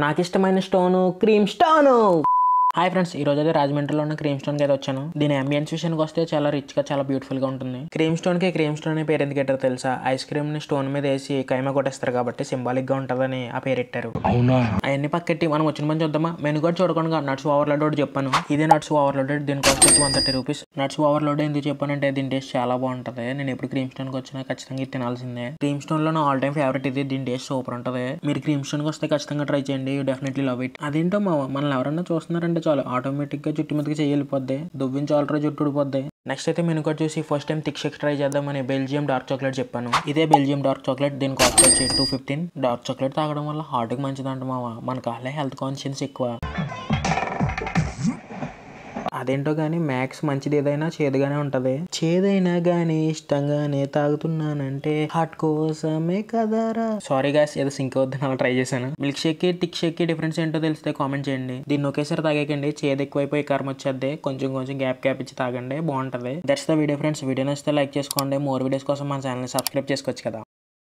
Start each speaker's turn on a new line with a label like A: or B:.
A: నాకు ఇష్టమైన stone cream stone. Hi friends, ఈ రోజు అయితే రాజమండ్రిలో ఉన్న క్రీమ్ స్టోన్ కి అయితే వచ్చాను. దీని అంబియన్స్ విషయానికి వస్తే చాలా రిచ్ గా చాలా బ్యూటిఫుల్ గా ఉంటుంది. క్రీమ్ స్టోన్ అనే పేరు ఎందుకు పెట్టారో తెలుసా? ఐస్ క్రీమ్ ని స్టోన్ మీద వేసి కైమా కొట్టేస్తారు కాబట్టి సింబాలిక్ గా ఉంటదని ఆ పేరు పెట్టారు. అవన్నీ పక్కెట్టి మనం వచ్చిన పని చూద్దామా. మెను కూడా చూడకుండా నట్స్ ఓవర్లోడ్ ఒకటి చెప్పాను. ఇదే నట్స్ ఓవర్లోడ్, దీని కాస్ట్ వచ్చి 130 రూపీస్. నట్స్ ఓవర్లోడ్ ఎందుకు చెప్పానంటే దీని టేస్ట్ చాలా బాగుంటది. నేను ఎప్పుడు క్రీమ్ స్టోన్ కి వచ్చినా ఖచ్చితంగా ఇది తినాల్సిందే. క్రీమ్ స్టోన్ లో నా ఆల్ టైమ్ ఫేవరెట్ ఇది. దీని టేస్ట్ సూపర్ ఉంటది. మీరు క్రీమ్ స్టోన్ కి వస్తే ఖచ్చితంగా ట్రై చేయండి. You definitely love it. అదేంటో మనల్ని ఎవరన్నా చూస్తున్నారంటే చాలు ఆటోమేటిక్ గా చుట్టు మీదకి చేయలిపోద్ది, దువ్వించి ఆల్రెడీ జుట్టు ఊడిపోద్ది. నెక్స్ట్ అయితే మెను కార్డ్ చూసి first time thick shakes try చేద్దామని బెల్జియం డార్క్ చాక్లెట్ చెప్పాను. ఇదే బెల్జియం డార్క్ చాక్లెట్, దీని కాస్ట్ వచ్చి 215. డార్క్ చాక్లెట్ తాగడం వల్ల హార్ట్ కి మంచిదంట మావా. మన కాలే హెల్త్ కాన్షియన్స్ ఎక్కువ. అదేంటో గానీ మ్యాక్స్ మంచిది ఏదైనా చేదుగానే ఉంటది. చేదైనా గానీ ఇష్టంగానే తాగుతున్నానంటే హార్ట్ కోసమే కదరా. సారీ గాయ్స్, ఏదో సింక్ అవుద్దని అలా ట్రై చేశాను. మిల్క్ షేక్ కి థిక్ షేక్ కి డిఫరెన్స్ ఏంటో తెలిస్తే కామెంట్ చేయండి. దీన్ని ఒకేసారి తాగేకండి, చేదు ఎక్కువైపోయి కారం వచ్చేద్ది. కొంచెం కొంచెం గ్యాప్ ఇచ్చి తాగండి, బాగుంటది. That's the video friends. Video నచ్చితే లైక్ చేసుకోండి. మోర్ వీడియోస్ కోసం మన ఛానల్ సబ్స్క్రైబ్ చేసుకోవచ్చు కదా.